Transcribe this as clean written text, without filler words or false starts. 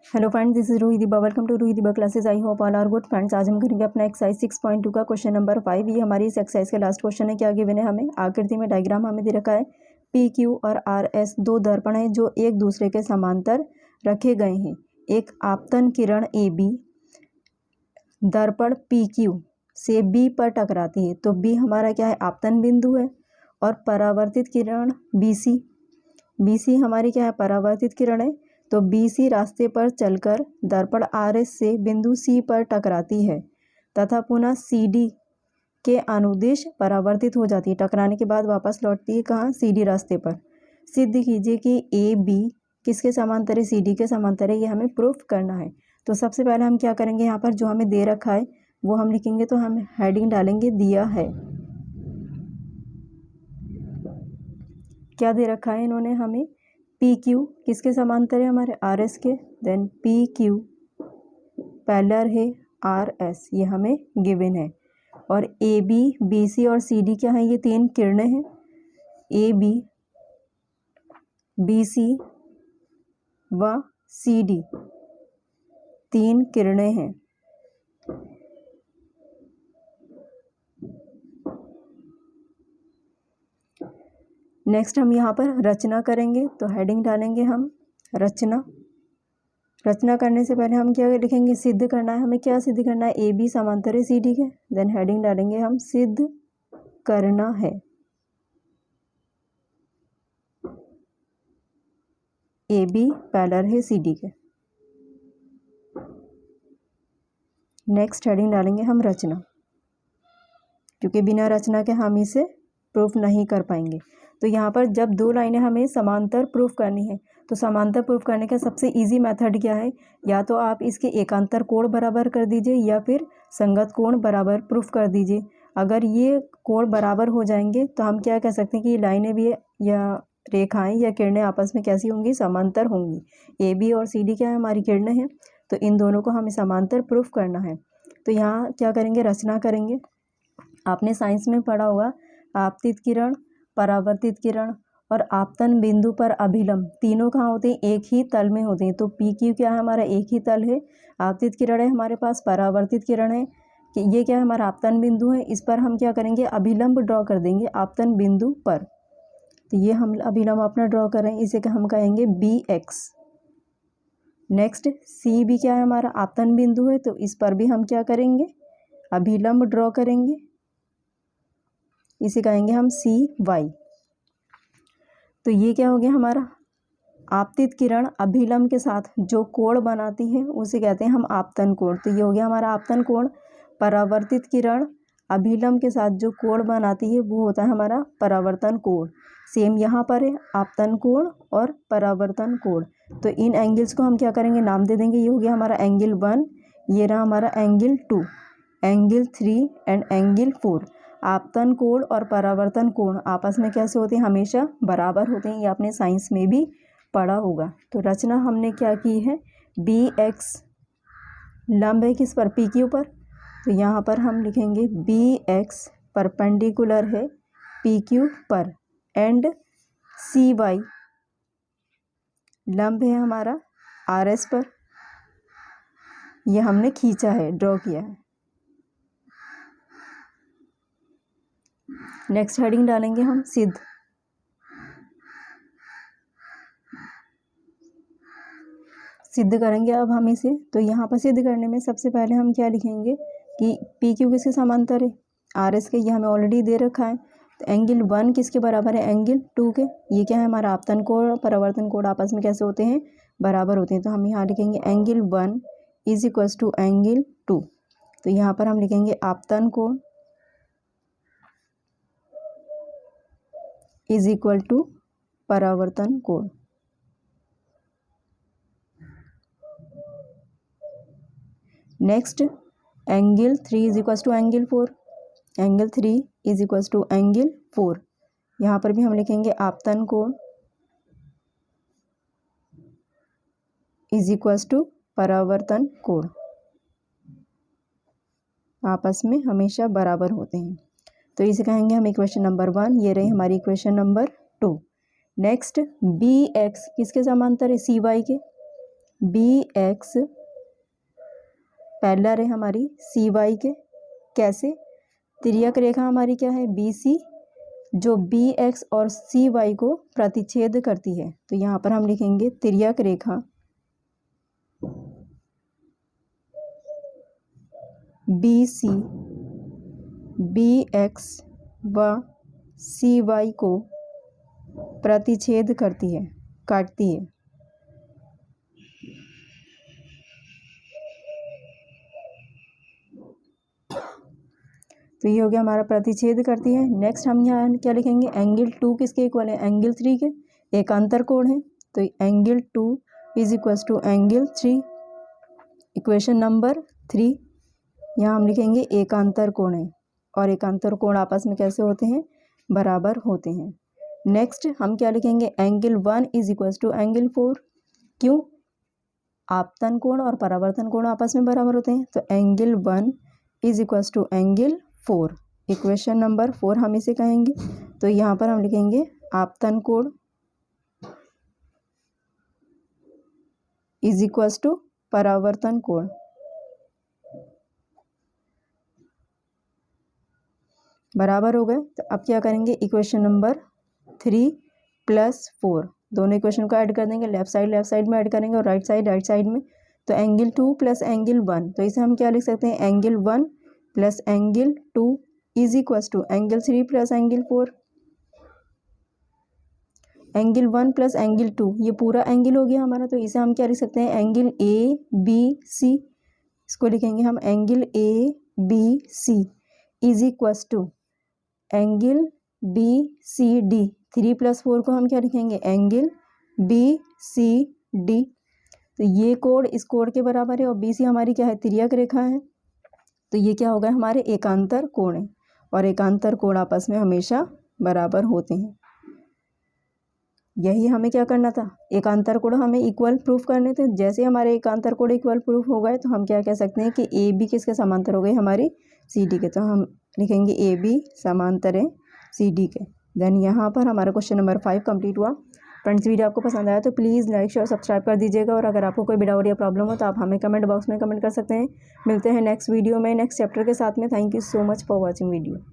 Hello friends, this is Ruhi Diba. Welcome to Ruhi Diba classes. I hope all are good friends. आज हम करेंगे अपना exercise 6.2 का क्वेश्चन नंबर 5। ये हमारी इस एक्सरसाइज का लास्ट क्वेश्चन है। क्या गिवन है हमें? आकृति में डायग्राम हमें दे रखा है। पी क्यू और आर एस दो दर्पण हैं जो एक दूसरे के समांतर रखे गए हैं। एक आपतन किरण ए बी दर्पण पी क्यू से बी पर टकराती है, तो बी हमारा क्या है? आपतन बिंदु है। और परावर्तित किरण बी सी हमारी क्या है? परावर्तित किरण है। तो BC रास्ते पर चलकर दर्पण RS से बिंदु C पर टकराती है तथा पुनः CD के अनुदिश परावर्तित हो जाती है। टकराने के बाद वापस लौटती है कहाँ? CD रास्ते पर। सिद्ध कीजिए कि AB किसके समांतर है? CD के समांतर है। ये हमें प्रूफ करना है। तो सबसे पहले हम क्या करेंगे? यहाँ पर जो हमें दे रखा है वो हम लिखेंगे। तो हम हेडिंग डालेंगे दिया है। क्या दे रखा है इन्होंने हमें? पी क्यू किसके समांतर है? हमारे RS के। देन पी क्यू पैरेलल है RS, ये हमें गिवन है। और AB BC और CD क्या है? ये तीन किरणें हैं। AB BC व CD तीन किरणें हैं। नेक्स्ट हम यहाँ पर रचना करेंगे। तो हेडिंग डालेंगे हम रचना। रचना करने से पहले हम क्या लिखेंगे? सिद्ध करना है। हमें क्या सिद्ध करना है? AB समांतर है CD के। देन हेडिंग डालेंगे हम सिद्ध करना है। AB पैरेलल है CD के। नेक्स्ट हेडिंग डालेंगे हम रचना, क्योंकि बिना रचना के हम इसे प्रूफ नहीं कर पाएंगे। तो यहाँ पर जब दो लाइनें हमें समांतर प्रूफ करनी है, तो समांतर प्रूफ करने का सबसे इजी मेथड क्या है? या तो आप इसके एकांतर कोण बराबर कर दीजिए या फिर संगत कोण बराबर प्रूफ कर दीजिए। अगर ये कोण बराबर हो जाएंगे तो हम क्या कह सकते हैं कि ये लाइनें भी या रेखाएं या किरणें आपस में कैसी होंगी? समांतर होंगी। AB और CD क्या है? हमारी किरणें हैं। तो इन दोनों को हमें समांतर प्रूफ करना है। तो यहाँ क्या करेंगे? रचना करेंगे। आपने साइंस में पढ़ा होगा आपतित किरण, परावर्तित किरण और आपतन बिंदु पर अभिलंब तीनों कहाँ होते हैं? एक ही तल में होते हैं। तो पी क्यू क्या है? हमारा एक ही तल है। आपतित किरण है हमारे पास, परावर्तित किरण है कि ये क्या है? हमारा आपतन बिंदु है। इस पर हम क्या करेंगे? अभिलंब ड्रॉ कर देंगे आपतन बिंदु पर। तो ये हम अभिलंब अपना ड्रॉ कर रहे हैं, इसे हम कहेंगे BX। नेक्स्ट CB क्या है? हमारा आपतन बिंदु है। तो इस पर भी हम क्या करेंगे? अभिलंब ड्रॉ करेंगे, इसे कहेंगे हम CY। तो ये क्या हो गया हमारा? आपतित किरण अभिलंब के साथ जो कोण बनाती है उसे कहते हैं हम आपतन कोण। तो ये हो गया हमारा आपतन कोण। परावर्तित किरण अभिलंब के साथ जो कोण बनाती है वो होता है हमारा परावर्तन कोण। सेम यहाँ पर है आपतन कोण और परावर्तन कोण। तो इन एंगल्स को हम क्या करेंगे? नाम दे देंगे। ये हो गया हमारा एंगल 1, ये रहा हमारा एंगल 2, एंगल 3 एंड एंगल 4। आपतन कोण और परावर्तन कोण आपस में कैसे होते हैं? हमेशा बराबर होते हैं। ये आपने साइंस में भी पढ़ा होगा। तो रचना हमने क्या की है? BX लंब है किस पर? PQ पर। तो यहाँ पर हम लिखेंगे BX परपेंडिकुलर है PQ पर एंड CY लंब है हमारा RS पर। ये हमने खींचा है, ड्रॉ किया है। नेक्स्ट हेडिंग डालेंगे हम सिद्ध। सिद्ध करेंगे अब हम इसे। तो यहाँ पर सिद्ध करने में सबसे पहले हम क्या लिखेंगे कि PQ किसके समांतर है? RS के। ये हमें ऑलरेडी दे रखा है। तो एंगल 1 किसके बराबर है? एंगल 2 के। ये क्या है? हमारा आपतन कोण परावर्तन कोण आपस में कैसे होते हैं? बराबर होते हैं। तो हम यहाँ लिखेंगे angle 1 is equals to angle 2। तो यहाँ पर हम लिखेंगे आपतन कोण इज इक्वल टू परावर्तन कोण। Next angle 3 is equals to angle 4। Angle 3 is equals to angle 4। यहाँ पर भी हम लिखेंगे आपतन कोण इज इक्वल्स टू परावर्तन कोण। आपस में हमेशा बराबर होते हैं। तो इसे कहेंगे हम इक्वेशन नंबर 1। ये रही हमारी इक्वेशन नंबर 2। नेक्स्ट BX किसके समांतर है? CY के। बी एक्स पैरेलल है हमारी सी वाई के। कैसे? तिर्यक रेखा हमारी क्या है? बी सी, जो बी एक्स और सी वाई को प्रतिच्छेद करती है। तो यहाँ पर हम लिखेंगे तिर्यक रेखा बी सी बी एक्स व सी वाई को प्रतिच्छेद करती है, काटती है। तो ये हो गया हमारा प्रतिच्छेद करती है। नेक्स्ट हम यहाँ क्या लिखेंगे? एंगल 2 किसके इक्वल है? एंगल 3 के। एकांतर कोण है तो angle 2 is equals to angle 3। Equation number 3 यहाँ हम लिखेंगे एकांतर कोण है, और एकांतर कोण आपस में कैसे होते हैं? बराबर होते हैं। नेक्स्ट हम क्या लिखेंगे? Angle 1 is equals to angle 4। क्यों? आपतन कोण और परावर्तन कोण आपस में बराबर होते हैं। तो angle 1 is equals to angle 4। Equation number 4 हम इसे कहेंगे। तो यहाँ पर हम लिखेंगे आपतन कोण इज इक्वल्स टू परावर्तन कोण। बराबर हो गए। तो अब क्या करेंगे? इक्वेशन नंबर 3 + 4 दोनों इक्वेशन को ऐड कर देंगे। लेफ्ट साइड में ऐड करेंगे और राइट साइड में। तो एंगल 2 + एंगल 1, तो इसे हम क्या लिख सकते हैं? Angle 1 + angle 2 is equals to angle 3 + angle 4। Angle 1 + angle 2 ये पूरा एंगल हो गया हमारा। तो इसे हम क्या लिख सकते हैं? Angle A B C. इसको लिखेंगे हम angle A B C is equals to angle B C D. 3 + 4 को हम क्या लिखेंगे? Angle B C D. तो ये कोण इस कोण के बराबर है, और बी सी हमारी क्या है? तिर्यक रेखा है। तो ये क्या होगा? हमारे एकांतर कोण है, और एकांतर कोण आपस में हमेशा बराबर होते हैं। यही हमें क्या करना था? एकांतर कोण हमें इक्वल प्रूफ करने थे। जैसे हमारे एकांतर कोण इक्वल प्रूफ हो गए, तो हम क्या कह सकते हैं कि ए बी किसके समांतर हो गई? हमारी सी डी के। तो हम लिखेंगे ए बी समांतर है सी डी के। देन यहाँ पर हमारा क्वेश्चन नंबर 5 कंप्लीट हुआ। फ्रेंड्स, वीडियो आपको पसंद आया तो प्लीज़ लाइक शेयर सब्सक्राइब कर दीजिएगा, और अगर आपको कोई भी डाउट या प्रॉब्लम हो तो आप हमें कमेंट बॉक्स में कमेंट कर सकते हैं। मिलते हैं नेक्स्ट वीडियो में नेक्स्ट चैप्टर के साथ में। Thank you so much for watching video.